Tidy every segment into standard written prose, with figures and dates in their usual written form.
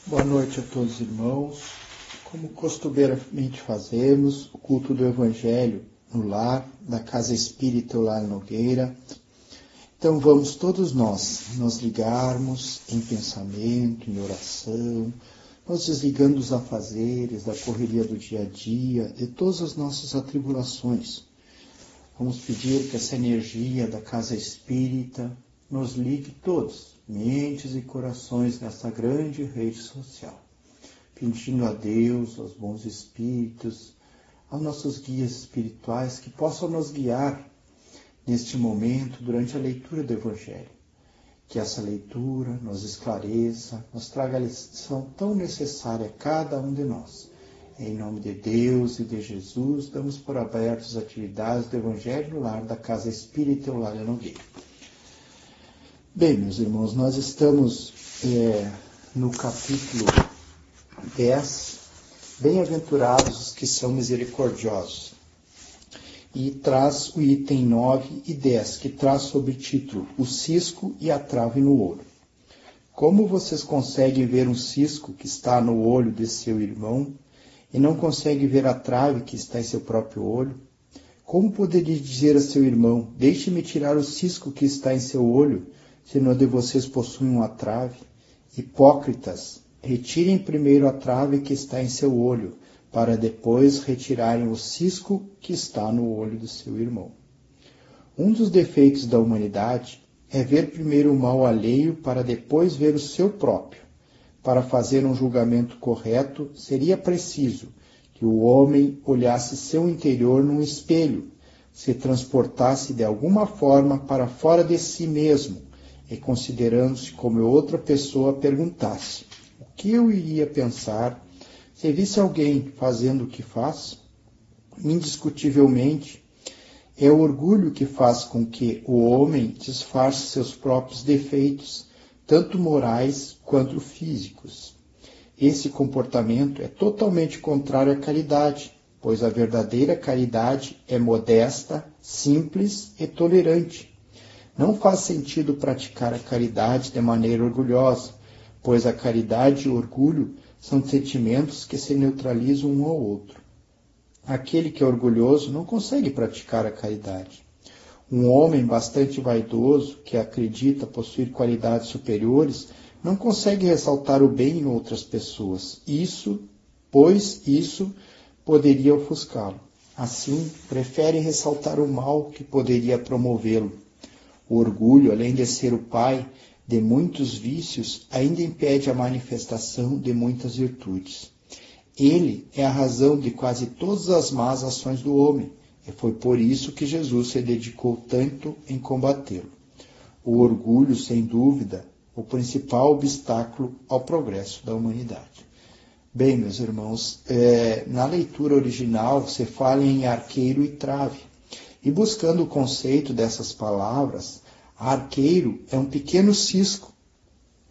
Boa noite a todos os irmãos. Como costumeiramente fazemos, o culto do Evangelho no lar, da Casa Espírita Eulália Nogueira. Então vamos todos nós nos ligarmos em pensamento, em oração, nos desligando dos afazeres, da correria do dia a dia, de todas as nossas atribulações. Vamos pedir que essa energia da Casa Espírita nos ligue todos, mentes e corações nessa grande rede social, pedindo a Deus, aos bons espíritos, aos nossos guias espirituais que possam nos guiar neste momento durante a leitura do Evangelho. Que essa leitura nos esclareça, nos traga a lição tão necessária a cada um de nós. Em nome de Deus e de Jesus, damos por abertas as atividades do Evangelho no lar da Casa Espírita Eulália Nogueira. Bem, meus irmãos, nós estamos no capítulo 10, Bem-aventurados os que são misericordiosos, e traz o item 9 e 10, que traz sobre título O cisco e a trave no olho. Como vocês conseguem ver um cisco que está no olho de seu irmão e não conseguem ver a trave que está em seu próprio olho? Como poderia dizer a seu irmão, deixe-me tirar o cisco que está em seu olho, se não de vocês possuem uma trave? Hipócritas, retirem primeiro a trave que está em seu olho, para depois retirarem o cisco que está no olho do seu irmão. Um dos defeitos da humanidade é ver primeiro o mal alheio para depois ver o seu próprio. Para fazer um julgamento correto, seria preciso que o homem olhasse seu interior num espelho, se transportasse de alguma forma para fora de si mesmo, e considerando-se como outra pessoa perguntasse: o que eu iria pensar se visse alguém fazendo o que faz? Indiscutivelmente, é o orgulho que faz com que o homem disfarce seus próprios defeitos, tanto morais quanto físicos. Esse comportamento é totalmente contrário à caridade, pois a verdadeira caridade é modesta, simples e tolerante. Não faz sentido praticar a caridade de maneira orgulhosa, pois a caridade e o orgulho são sentimentos que se neutralizam um ao outro. Aquele que é orgulhoso não consegue praticar a caridade. Um homem bastante vaidoso, que acredita possuir qualidades superiores, não consegue ressaltar o bem em outras pessoas, pois isso poderia ofuscá-lo. Assim, prefere ressaltar o mal que poderia promovê-lo. O orgulho, além de ser o pai de muitos vícios, ainda impede a manifestação de muitas virtudes. Ele é a razão de quase todas as más ações do homem, e foi por isso que Jesus se dedicou tanto em combatê-lo. O orgulho, sem dúvida, o principal obstáculo ao progresso da humanidade. Bem, meus irmãos, na leitura original se fala em arqueiro e trave. E buscando o conceito dessas palavras, arqueiro é um pequeno cisco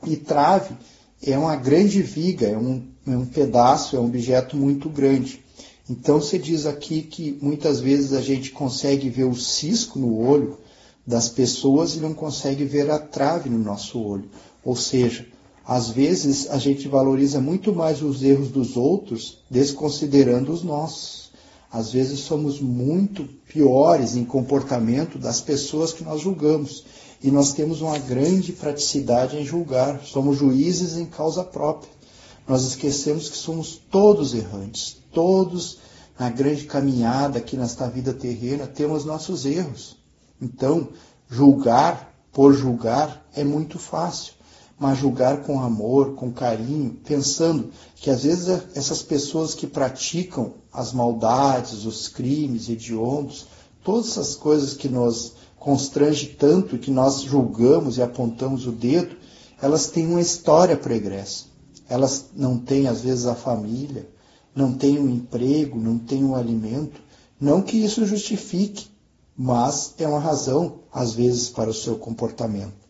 e trave é uma grande viga, é um pedaço, é um objeto muito grande. Então se diz aqui que muitas vezes a gente consegue ver o cisco no olho das pessoas e não consegue ver a trave no nosso olho. Ou seja, às vezes a gente valoriza muito mais os erros dos outros, desconsiderando os nossos. Às vezes somos muito piores em comportamento das pessoas que nós julgamos. E nós temos uma grande praticidade em julgar. Somos juízes em causa própria. Nós esquecemos que somos todos errantes. Todos, na grande caminhada aqui nesta vida terrena, temos nossos erros. Então, julgar por julgar é muito fácil. Mas julgar com amor, com carinho, pensando que às vezes essas pessoas que praticam as maldades, os crimes hediondos, todas essas coisas que nos constrange tanto, que nós julgamos e apontamos o dedo, elas têm uma história pregressa. Elas não têm, às vezes, a família, não têm um emprego, não têm um alimento. Não que isso justifique, mas é uma razão, às vezes, para o seu comportamento.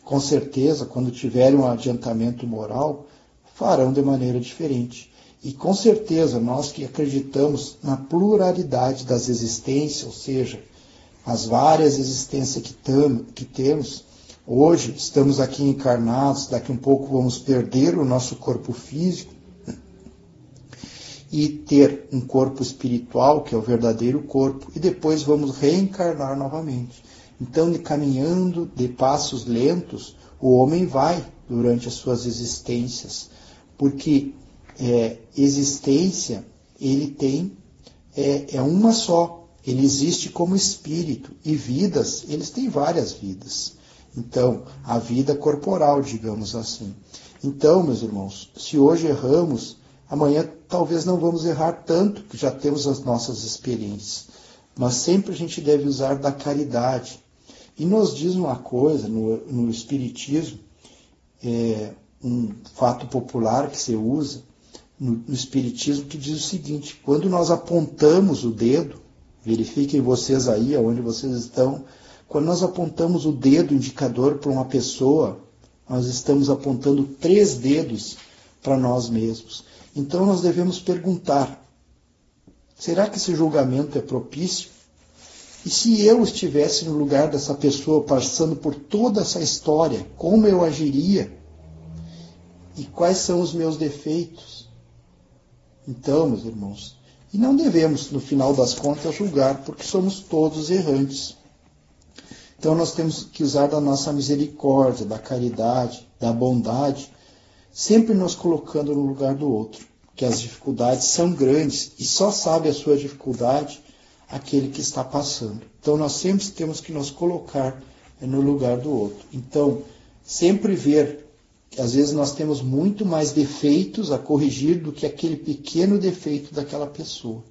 Com certeza, quando tiverem um adiantamento moral, farão de maneira diferente. E com certeza, nós que acreditamos na pluralidade das existências, ou seja, as várias existências que temos, Hoje estamos aqui encarnados, daqui um pouco vamos perder o nosso corpo físico e ter um corpo espiritual, que é o verdadeiro corpo, e depois vamos reencarnar novamente. Então, caminhando de passos lentos, o homem vai durante as suas existências, porque existência ele tem é uma só, ele existe como espírito, e vidas, eles têm várias vidas. Então, a vida corporal, digamos assim. Então, meus irmãos, se hoje erramos, amanhã talvez não vamos errar tanto, que já temos as nossas experiências. Mas sempre a gente deve usar da caridade. E nos diz uma coisa, no Espiritismo, um fato popular que se usa no Espiritismo, que diz o seguinte: quando nós apontamos o dedo, verifiquem vocês aí onde vocês estão, quando nós apontamos o dedo indicador para uma pessoa, nós estamos apontando 3 dedos para nós mesmos. Então nós devemos perguntar: será que esse julgamento é propício? E se eu estivesse no lugar dessa pessoa, passando por toda essa história, como eu agiria? E quais são os meus defeitos? Então, meus irmãos, e não devemos, no final das contas, julgar, porque somos todos errantes. Então nós temos que usar da nossa misericórdia, da caridade, da bondade, sempre nos colocando no lugar do outro, porque as dificuldades são grandes e só sabe a sua dificuldade aquele que está passando. Então nós sempre temos que nos colocar no lugar do outro. Então, sempre ver que às vezes nós temos muito mais defeitos a corrigir do que aquele pequeno defeito daquela pessoa.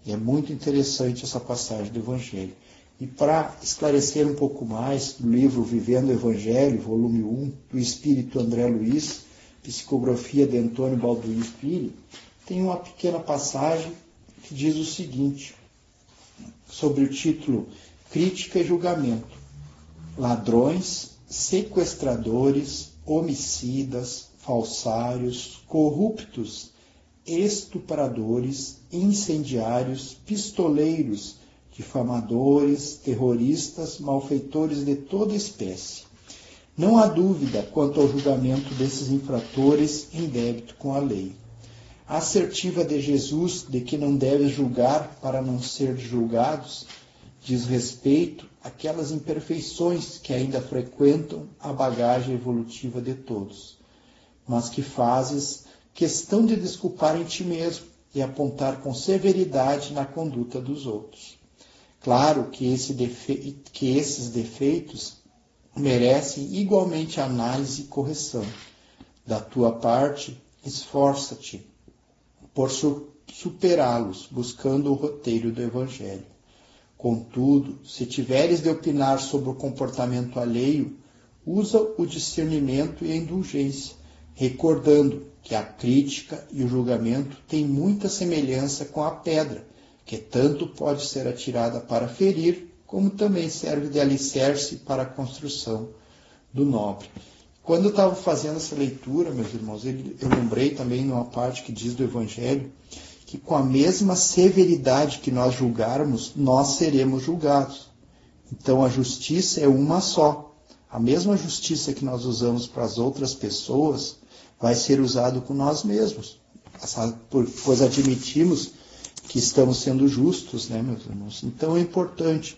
E é muito interessante essa passagem do Evangelho. E para esclarecer um pouco mais, no livro Vivendo o Evangelho, volume 1, do Espírito André Luiz, psicografia de Antônio Balduí Filho, tem uma pequena passagem que diz o seguinte, sobre o título Crítica e Julgamento: ladrões, sequestradores, homicidas, falsários, corruptos, estupradores, incendiários, pistoleiros, difamadores, terroristas, malfeitores de toda espécie. Não há dúvida quanto ao julgamento desses infratores em débito com a lei. A assertiva de Jesus de que não deve julgar para não ser julgados diz respeito àquelas imperfeições que ainda frequentam a bagagem evolutiva de todos, mas que fazes questão de desculpar em ti mesmo e apontar com severidade na conduta dos outros. Claro que esses defeitos merecem igualmente análise e correção. Da tua parte, esforça-te por superá-los, buscando o roteiro do Evangelho. Contudo, se tiveres de opinar sobre o comportamento alheio, usa o discernimento e a indulgência, recordando que a crítica e o julgamento têm muita semelhança com a pedra, que tanto pode ser atirada para ferir, como também serve de alicerce para a construção do nobre. Quando eu estava fazendo essa leitura, meus irmãos, eu lembrei também numa parte que diz do Evangelho, que com a mesma severidade que nós julgarmos, nós seremos julgados. Então a justiça é uma só. A mesma justiça que nós usamos para as outras pessoas vai ser usado com nós mesmos. Pois admitimos que estamos sendo justos, né, meus irmãos? Então é importante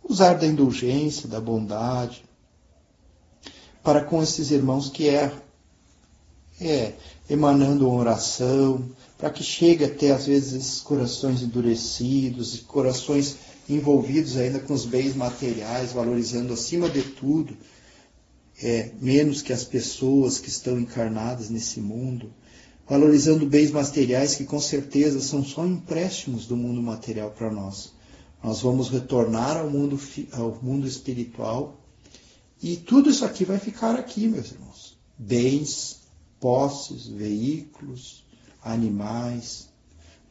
usar da indulgência, da bondade, para com esses irmãos que erram, emanando uma oração, para que chegue até, às vezes, esses corações endurecidos, e corações envolvidos ainda com os bens materiais, valorizando acima de tudo, menos que as pessoas que estão encarnadas nesse mundo, valorizando bens materiais que com certeza são só empréstimos do mundo material para nós. Nós vamos retornar ao mundo espiritual e tudo isso aqui vai ficar aqui, meus irmãos. Bens, posses, veículos, animais,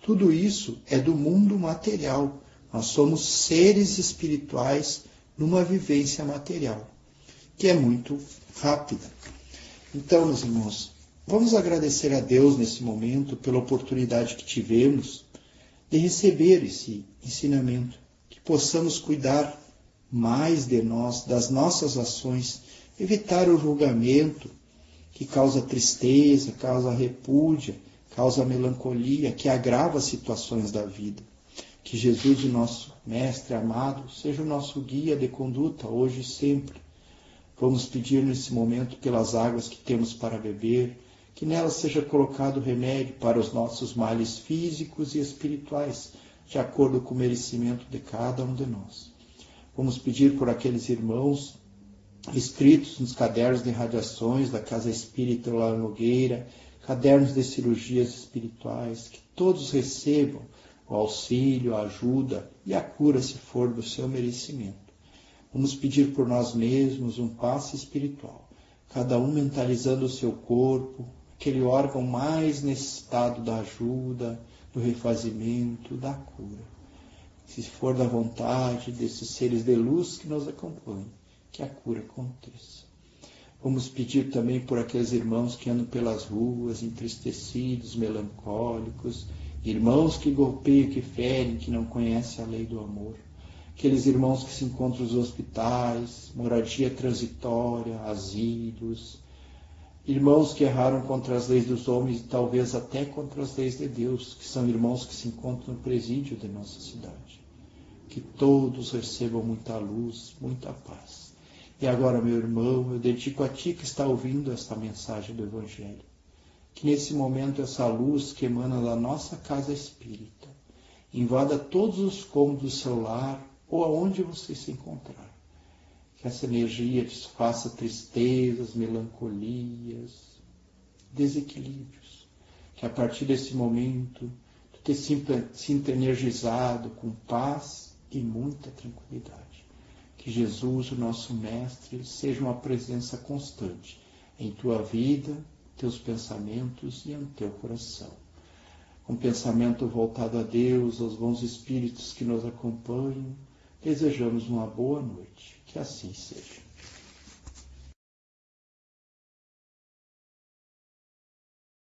tudo isso é do mundo material. Nós somos seres espirituais numa vivência material, que é muito rápida. Então, meus irmãos, vamos agradecer a Deus nesse momento pela oportunidade que tivemos de receber esse ensinamento, que possamos cuidar mais de nós, das nossas ações, evitar o julgamento que causa tristeza, causa repúdia, causa melancolia, que agrava as situações da vida. Que Jesus, o nosso Mestre amado, seja o nosso guia de conduta hoje e sempre. Vamos pedir nesse momento pelas águas que temos para beber, que nelas seja colocado remédio para os nossos males físicos e espirituais, de acordo com o merecimento de cada um de nós. Vamos pedir por aqueles irmãos escritos nos cadernos de radiações da Casa Espírita La Nogueira, cadernos de cirurgias espirituais, que todos recebam o auxílio, a ajuda e a cura, se for do seu merecimento. Vamos pedir por nós mesmos um passe espiritual, cada um mentalizando o seu corpo, aquele órgão mais necessitado da ajuda, do refazimento, da cura. Se for da vontade desses seres de luz que nos acompanhem, que a cura aconteça. Vamos pedir também por aqueles irmãos que andam pelas ruas, entristecidos, melancólicos, irmãos que golpeiam, que ferem, que não conhecem a lei do amor. Aqueles irmãos que se encontram nos hospitais, moradia transitória, asilos, irmãos que erraram contra as leis dos homens e talvez até contra as leis de Deus, que são irmãos que se encontram no presídio de nossa cidade. Que todos recebam muita luz, muita paz. E agora, meu irmão, eu dedico a ti que está ouvindo esta mensagem do Evangelho. Que nesse momento essa luz que emana da nossa casa espírita invada todos os cômodos do seu lar ou aonde você se encontrar. Que essa energia desfaça tristezas, melancolias, desequilíbrios. Que a partir desse momento tu te sinta energizado com paz e muita tranquilidade. Que Jesus, o nosso Mestre, seja uma presença constante em tua vida, teus pensamentos e no teu coração. Um pensamento voltado a Deus, aos bons espíritos que nos acompanham, desejamos uma boa noite. Que assim seja.